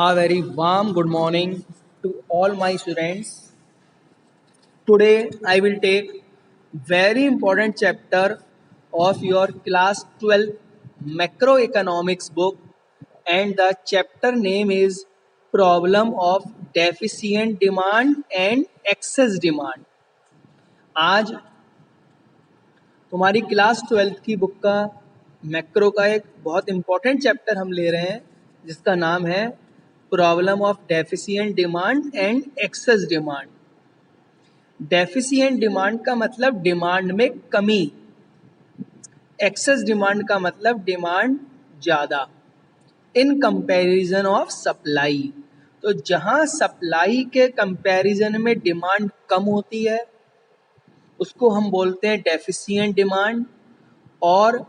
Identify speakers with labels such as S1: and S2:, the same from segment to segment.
S1: A very warm good morning to all my students. Today I will take very important chapter of your class 12 macroeconomics book, and the chapter name is problem of deficient demand and excess demand. आज तुम्हारी class 12 की book का macro का एक बहुत important chapter हम ले रहे हैं जिसका नाम है problem of deficient demand and excess demand. Deficient demand का मतलब डिमांड में कमी, एक्सेस डिमांड का मतलब डिमांड ज़्यादा इन कंपैरिजन ऑफ सप्लाई। तो जहाँ सप्लाई के कंपैरिजन में डिमांड कम होती है उसको हम बोलते हैं डेफिशिएंट डिमांड, और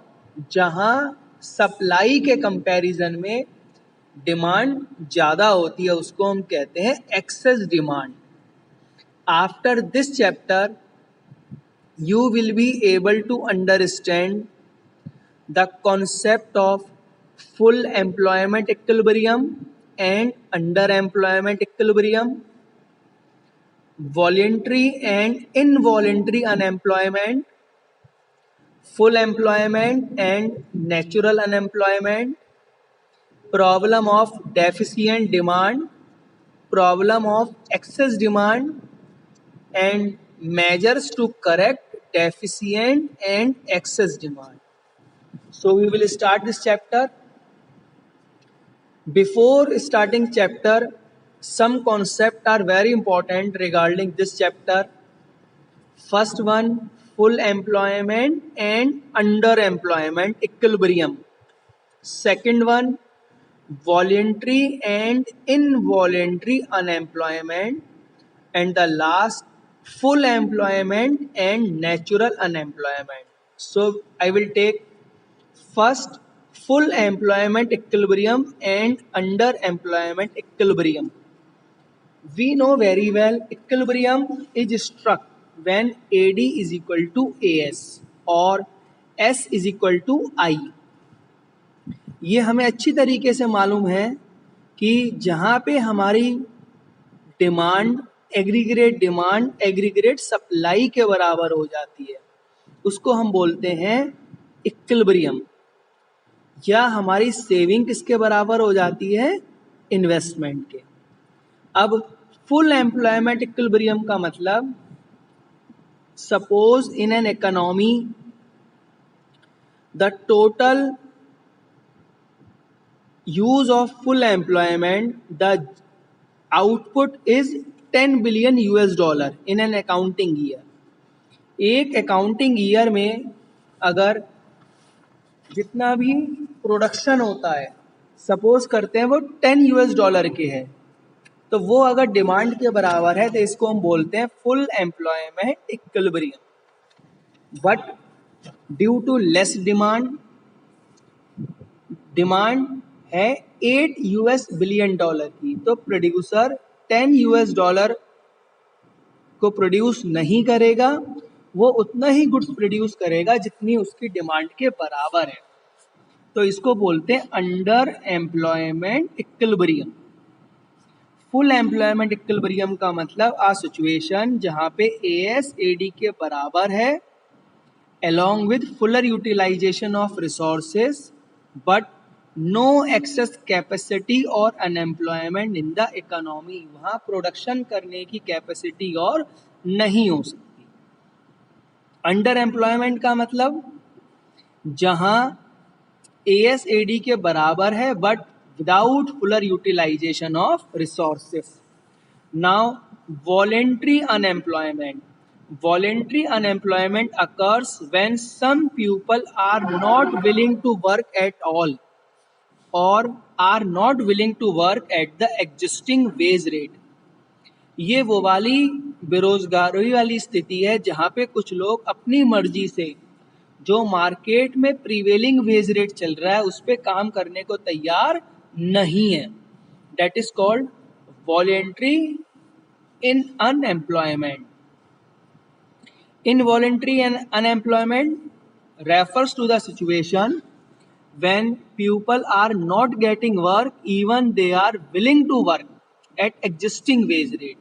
S1: जहाँ सप्लाई के कंपैरिजन में डिमांड ज़्यादा होती है उसको हम कहते हैं excess demand. After this chapter you will be able to understand the concept of full employment equilibrium and underemployment equilibrium, voluntary and involuntary unemployment, full employment and natural unemployment, problem of deficient demand, problem of excess demand, and measures to correct deficient and excess demand. So we will start this chapter. Before starting chapter, some concepts are very important regarding this chapter. First one, full employment and underemployment equilibrium. Second one, voluntary and involuntary unemployment. And the last, full employment and natural unemployment. So I will take first full employment equilibrium and underemployment equilibrium. We know very well equilibrium is struck when AD is equal to AS और S is equal to I. ये हमें अच्छी तरीके से मालूम है कि जहाँ पे हमारी डिमांड एग्रीगेट सप्लाई के बराबर हो जाती है उसको हम बोलते हैं इक्विलिब्रियम, या हमारी सेविंग किसके बराबर हो जाती है, इन्वेस्टमेंट के। अब फुल एम्प्लॉयमेंट इक्विलिब्रियम का मतलब, suppose in an economy the total use of full employment, the output is 10 billion US dollar in an accounting year. एक अकाउंटिंग ईयर में अगर जितना भी प्रोडक्शन होता है, सपोज करते हैं वो 10 यूएस डॉलर के है, तो वो अगर डिमांड के बराबर है तो इसको हम बोलते हैं full employment equilibrium. But due to less demand है 8 यूएस बिलियन डॉलर की, तो प्रोड्यूसर 10 यूएस डॉलर को प्रोड्यूस नहीं करेगा, वो उतना ही गुड्स प्रोड्यूस करेगा जितनी उसकी डिमांड के बराबर है। तो इसको बोलते हैं under employment equilibrium. Full employment equilibrium का मतलब आ सिचुएशन जहाँ पे एएस एडी के बराबर है along with fuller utilization of resources but no excess capacity और unemployment in the economy। वहाँ प्रोडक्शन करने की कैपेसिटी और नहीं हो सकती। अंडर एम्प्लॉयमेंट का मतलब जहाँ ASAD के बराबर है but without fuller utilization of resources. Now voluntary unemployment. Voluntary unemployment occurs when some people are not willing to work at all or are not willing to work at the existing wage rate। ये वो वाली बेरोजगारी वाली स्थिति है जहाँ पे कुछ लोग अपनी मर्जी से जो मार्केट में प्रीवेलिंग वेज रेट चल रहा है उस पर काम करने को तैयार नहीं है। That is called voluntary in unemployment। Involuntary unemployment refers to the situation when people are not getting work even they are willing to work at existing wage rate.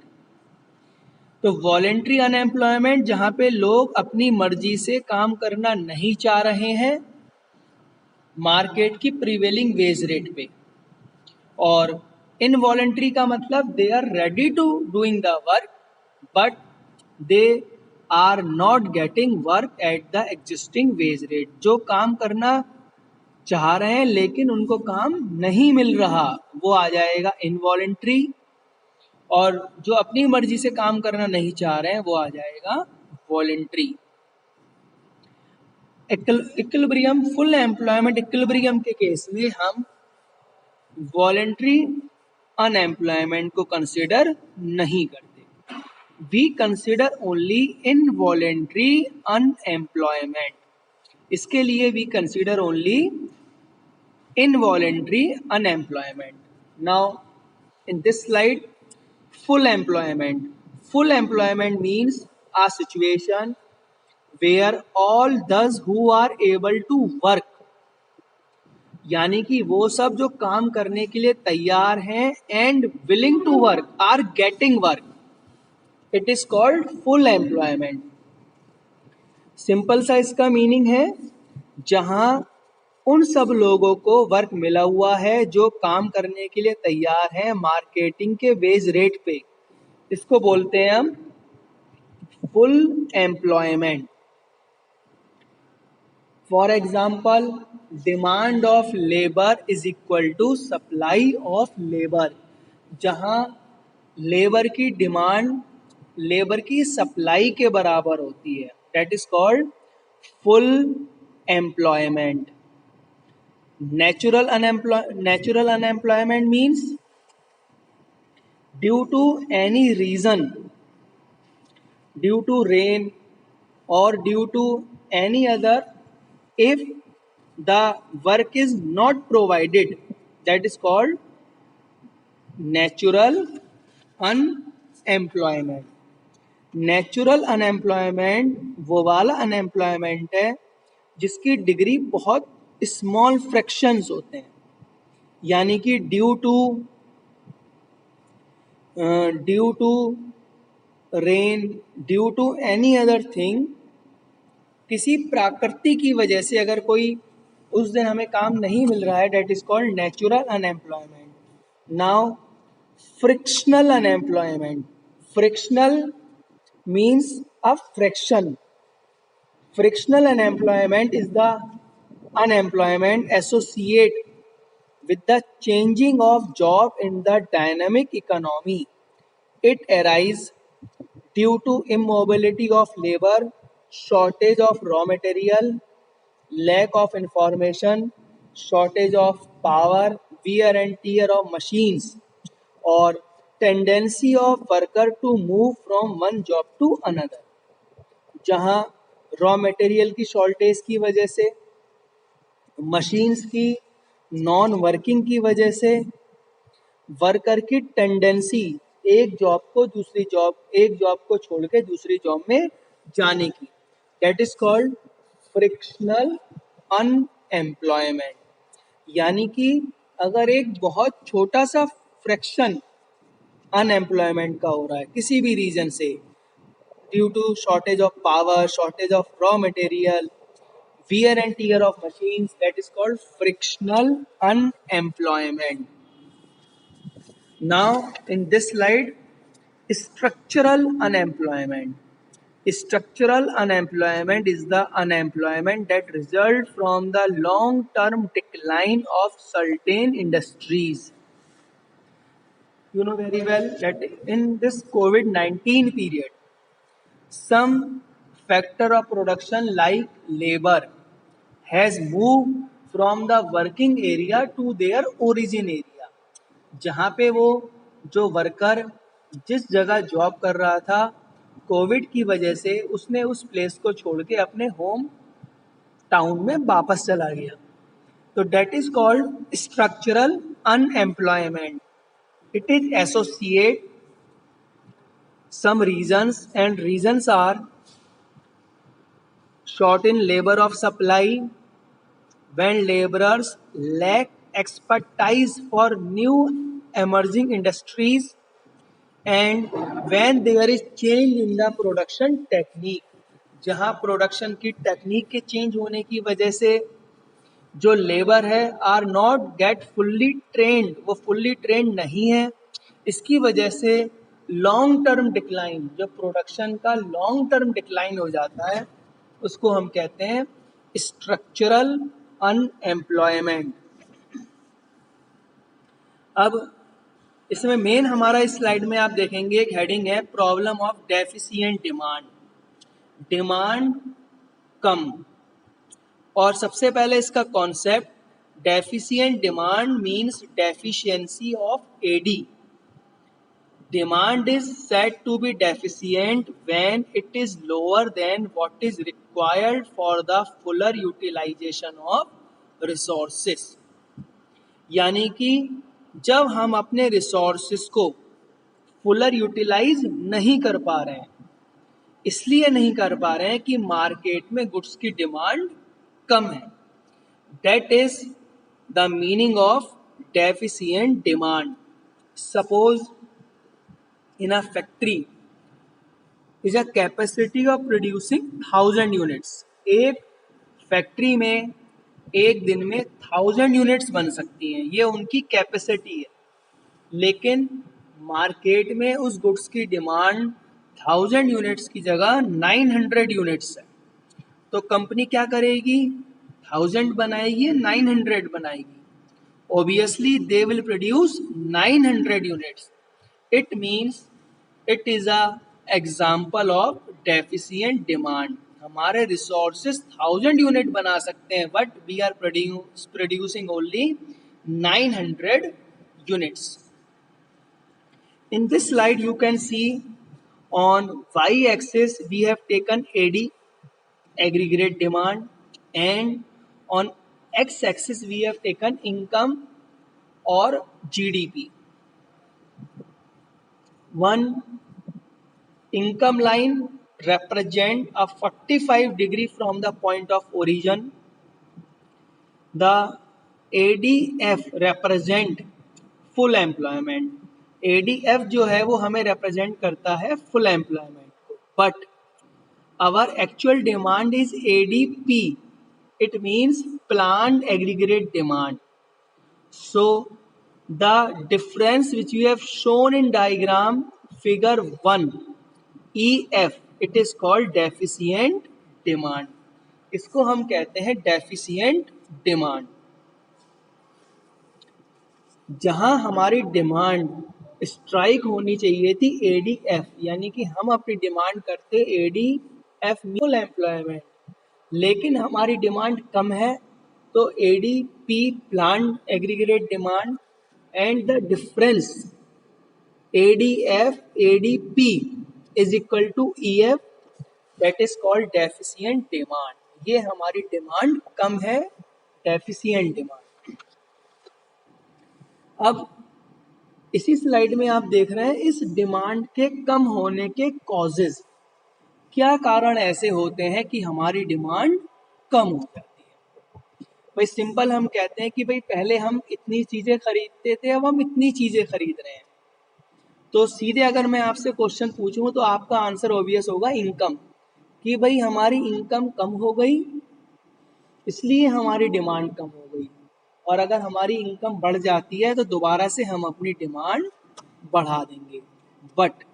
S1: तो वॉलेंट्री अनएम्प्लॉयमेंट जहाँ पे लोग अपनी मर्जी से काम करना नहीं चाह रहे हैं मार्केट की प्रिवेलिंग वेज रेट पे, और इनवॉलेंट्री का मतलब they are ready to doing the work but they are not getting work at the existing wage rate, जो काम करना चाह रहे हैं लेकिन उनको काम नहीं मिल रहा वो आ जाएगा इनवॉलेंट्री, और जो अपनी मर्जी से काम करना नहीं चाह रहे हैं वो आ जाएगा voluntary. Equilibrium, full employment equilibrium के केस में हम वॉलेंट्री अनएम्प्लॉयमेंट को कंसिडर नहीं करते, we consider only involuntary unemployment. इसके लिए we consider only involuntary unemployment. Now in this slide, full employment. Full employment means a situation where all those who are able to work, यानी कि वो सब जो काम करने के लिए तैयार हैं and willing to work are getting work. It is called full employment. Simple सा इसका मीनिंग है जहां उन सब लोगों को वर्क मिला हुआ है जो काम करने के लिए तैयार हैं मार्केटिंग के वेज रेट पे, इसको बोलते हैं हम full employment. For example, demand of labour is equal to supply of labour, जहां लेबर की डिमांड लेबर की सप्लाई के बराबर होती है, that is called full employment. Natural unemployment means due to any reason, due to rain or due to any other, if the work is not provided, that is called natural unemployment. Natural unemployment वो वाला unemployment है जिसकी degree बहुत small fractions होते हैं, यानी कि due to rain, due to any other thing, किसी प्राकृति की वजह से अगर कोई उस दिन हमें काम नहीं मिल रहा है, that is called natural unemployment. Now frictional unemployment, frictional means a friction. Frictional unemployment is the unemployment associated with the changing of job in the dynamic economy. It arises due to immobility of labor, shortage of raw material, lack of information, shortage of power, wear and tear of machines, or tendency of worker to move from one job to another, जहाँ raw material की shortage की वजह से, machines की non working की वजह से, worker की टेंडेंसी एक जॉब को छोड़ के दूसरी जॉब में जाने की, that is called frictional unemployment. यानी कि अगर एक बहुत छोटा सा फ्रैक्शन अनएम्प्लॉयमेंट का हो रहा है किसी भी रीजन से, due to shortage of power, shortage of raw material, wear and tear of machines, that is called frictional unemployment. Now in this slide, structural unemployment. Structural unemployment is the unemployment that results from the long term decline of certain industries. You know very well that in this COVID-19 period, some factor of production like labor has moved from the working area to their origin area, जहाँ पे वो जो worker जिस जगह job कर रहा था Covid की वजह से उसने उस प्लेस को छोड़ के अपने होम टाउन में वापस चला गया, तो that is called structural unemployment. It is associate some reasons, and reasons are short in labor of supply, when laborers lack expertise for new emerging industries and when there is change in the production technique, जहाँ production की technique के change होने की वजह से जो labour है are not get fully trained, वो फुल्ली ट्रेंड नहीं है, इसकी वजह से लॉन्ग टर्म डिक्लाइन, जो प्रोडक्शन का लॉन्ग टर्म डिक्लाइन हो जाता है उसको हम कहते हैं स्ट्रक्चरल अनएम्प्लॉयमेंट। अब इसमें मेन हमारा इस स्लाइड में आप देखेंगे एक हेडिंग है problem of deficient demand, demand कम। और सबसे पहले इसका concept, deficient demand means deficiency of AD. Demand is said to be deficient when it is lower than what is required for the fuller utilization of resources। यानी कि जब हम अपने रिसोर्सेस को फुलर यूटिलाइज नहीं कर पा रहे हैं, इसलिए नहीं कर पा रहे हैं कि मार्केट में गुड्स की डिमांड कम है। That is the meaning of deficient demand. Suppose in a factory is a capacity of producing 1000 units. एक फैक्ट्री में एक दिन में 1000 यूनिट्स बन सकती हैं, ये उनकी कैपेसिटी है, लेकिन मार्केट में उस गुड्स की डिमांड 1000 यूनिट्स की जगह 900 यूनिट्स है। तो कंपनी क्या करेगी, 1000 बनाएगी, 900 बनाएगी। Obviously they will produce 900 units. It means it is a example of deficient demand. हमारे रिसोर्सेज 1000 यूनिट बना सकते हैं, but we are producing only 900 units. In this slide you can see on y-axis we have taken AD, aggregate demand, and on x-axis we have taken income or GDP. One income line represent a 45 degree from the point of origin. The ADF represent full employment. ADF जो है वो हमें represent करता है full employment को, but our actual demand is ADP. It means planned aggregate demand. So the difference which we have shown in diagram figure 1 EF, it is called deficient demand. इसको हम कहते हैं deficient demand। जहां हमारी demand strike होनी चाहिए थी ADF, यानी कि हम अपनी डिमांड करते ADF फुल एम्प्लॉयमेंट, लेकिन हमारी डिमांड कम है तो ADP plan aggregate demand, and the difference ADF ADP is equal to EF, that is called deficient demand. ये हमारी डिमांड कम है, डेफिशिएंट डिमांड। अब इसी स्लाइड में आप देख रहे हैं इस डिमांड के कम होने के कॉजेज, क्या कारण ऐसे होते हैं कि हमारी डिमांड कम हो जाती है। भाई सिंपल हम कहते हैं कि भाई पहले हम इतनी चीजें खरीदते थे, अब हम इतनी चीजें खरीद रहे हैं। तो सीधे अगर मैं आपसे क्वेश्चन पूछूं तो आपका आंसर ऑब्वियस होगा इनकम, कि भाई हमारी इनकम कम हो गई इसलिए हमारी डिमांड कम हो गई। और अगर हमारी इनकम बढ़ जाती है तो दोबारा से हम अपनी डिमांड बढ़ा देंगे। But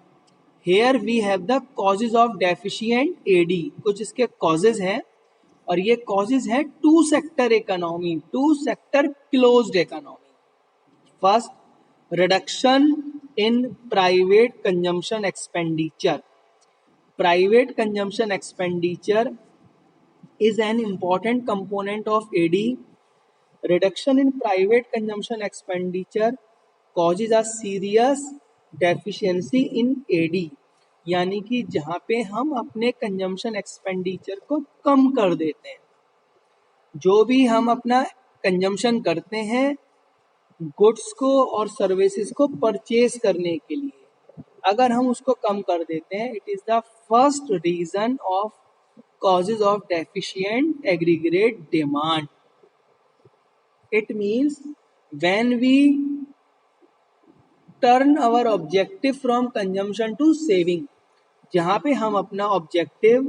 S1: here we have the causes of deficient AD. कुछ इसके कॉजेज हैं, और ये कॉजेज हैं two sector economy, two sector closed economy. First, reduction in private consumption expenditure. Private consumption expenditure is an important component of AD. Reduction in private consumption expenditure causes a serious deficiency in AD, यानी कि जहाँ पे हम अपने consumption expenditure को कम कर देते हैं। जो भी हम अपना कंजम्पशन करते हैं गुड्स को और सर्विसेज को परचेज करने के लिए, अगर हम उसको कम कर देते हैं, it is the first reason of causes of deficient aggregate demand. It means when we turn our objective from consumption to saving, जहाँ पे हम अपना ऑब्जेक्टिव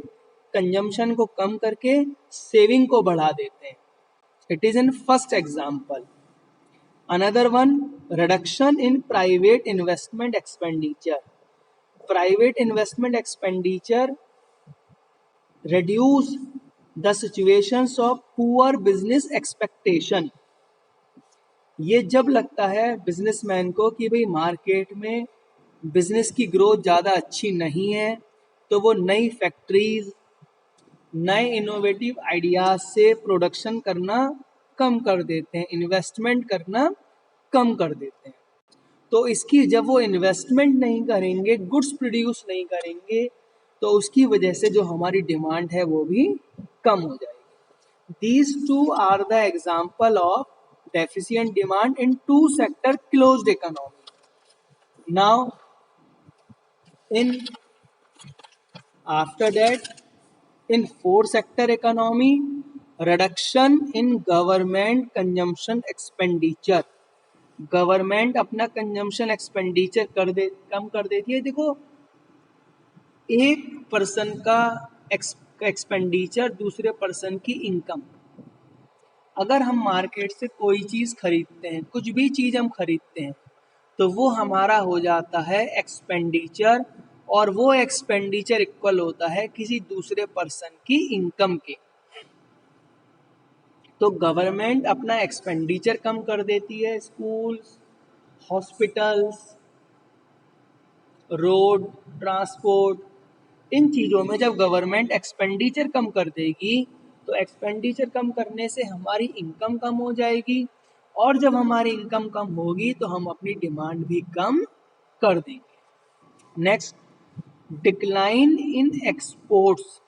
S1: कंजम्पशन को कम करके सेविंग को बढ़ा देते हैं. It is in first example. Another one, reduction in private investment expenditure. Private investment expenditure reduce the situations of poor business expectation. ये जब लगता है बिजनेसमैन को कि भाई मार्केट में बिजनेस की ग्रोथ ज़्यादा अच्छी नहीं है, तो वो नई फैक्ट्रीज, नए इनोवेटिव आइडियाज से प्रोडक्शन करना कम कर देते हैं, इन्वेस्टमेंट करना कम कर देते हैं. तो इसकी जब वो इन्वेस्टमेंट नहीं करेंगे, गुड्स प्रोड्यूस नहीं करेंगे, तो उसकी वजह से जो हमारी डिमांड है वो भी कम हो जाएगी. These two are the example of deficient demand in two sector closed economy. Now, after that, in four sector economy, reduction in government consumption expenditure. Government अपना कंजम्पशन एक्सपेंडिचर कम कर देती है. देखो, एक पर्सन का एक्सपेंडिचर दूसरे पर्सन की income. अगर हम मार्केट से कोई चीज़ खरीदते हैं, कुछ भी चीज़ हम खरीदते हैं, तो वो हमारा हो जाता है एक्सपेंडिचर, और वो एक्सपेंडिचर इक्वल होता है किसी दूसरे पर्सन की इनकम के. तो गवर्नमेंट अपना एक्सपेंडिचर कम कर देती है. स्कूल्स, हॉस्पिटल्स, रोड, ट्रांसपोर्ट, इन चीज़ों में जब गवर्नमेंट एक्सपेंडिचर कम कर देगी, तो एक्सपेंडिचर कम करने से हमारी इनकम कम हो जाएगी, और जब हमारी इनकम कम होगी तो हम अपनी डिमांड भी कम कर देंगे. Next, decline in exports.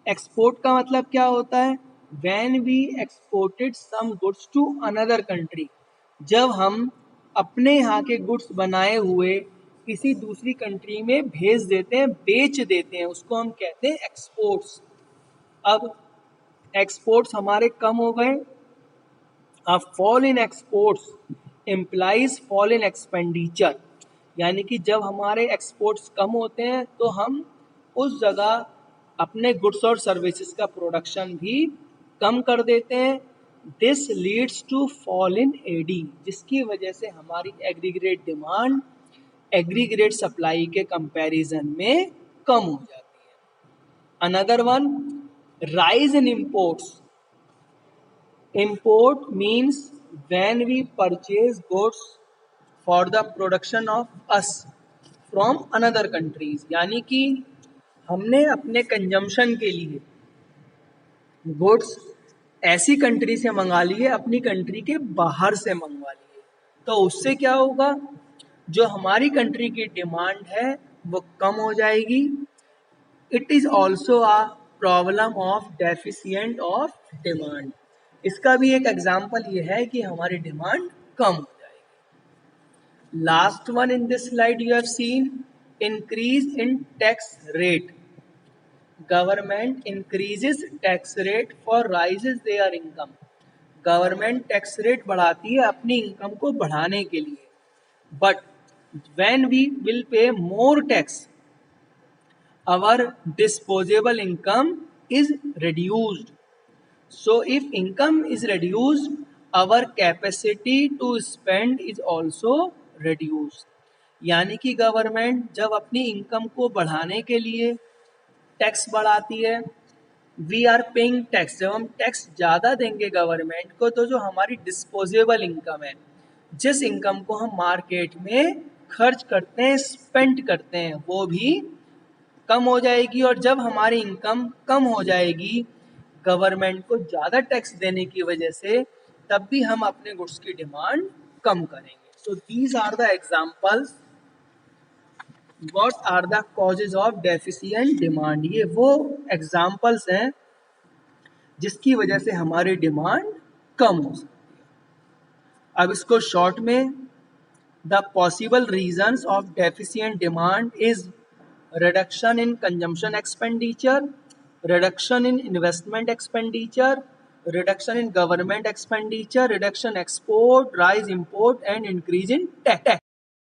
S1: Export का मतलब क्या होता है? When we exported some goods to another country. जब हम अपने यहाँ के गुड्स बनाए हुए किसी दूसरी कंट्री में भेज देते हैं, बेच देते हैं, उसको हम कहते हैं एक्सपोर्ट्स. अब एक्सपोर्ट्स हमारे कम हो गए. अब fall in exports implies fall in expenditure. यानी कि जब हमारे एक्सपोर्ट्स कम होते हैं तो हम उस जगह अपने गुड्स और सर्विसेज का प्रोडक्शन भी कम कर देते हैं. This leads to fall in AD, जिसकी वजह से हमारी एग्रीगेट डिमांड एग्रीगेट सप्लाई के कंपैरिजन में कम हो जाती है. Another one, rise in imports. Import means when we purchase goods for the production of us from another countries. यानी कि हमने अपने कंजम्पशन के लिए गुड्स ऐसी कंट्री से मंगा लिए, अपनी कंट्री के बाहर से मंगवा लिए, तो उससे क्या होगा? जो हमारी कंट्री की डिमांड है वो कम हो जाएगी. It is also a problem of deficient of demand. इसका भी एक एग्जाम्पल ये है कि हमारी डिमांड कम हो जाएगी. Last one in this slide you have seen increase in tax rate. Government increases tax rate for rises their income. Government tax rate बढ़ाती है अपनी इनकम को बढ़ाने के लिए. But when we will pay more tax, our disposable income is reduced. So if income is reduced, our capacity to spend is also reduced. यानी कि government जब अपनी इनकम को बढ़ाने के लिए टैक्स बढ़ाती है, वी आर पेइंग टैक्स. जब हम टैक्स ज़्यादा देंगे गवर्नमेंट को, तो जो हमारी डिस्पोजेबल इनकम है, जिस इनकम को हम मार्केट में खर्च करते हैं, स्पेंड करते हैं, वो भी कम हो जाएगी. और जब हमारी इनकम कम हो जाएगी गवर्नमेंट को ज़्यादा टैक्स देने की वजह से, तब भी हम अपने गुड्स की डिमांड कम करेंगे. So these are the examples. What are the causes of deficient demand? ये वो एग्जाम्पल्स हैं जिसकी वजह से हमारी डिमांड कम हो सकती है. अब इसको शॉर्ट में, the possible reasons of deficient demand is reduction in consumption expenditure, reduction in investment expenditure, reduction in government expenditure, reduction export, rise import and increase in tax.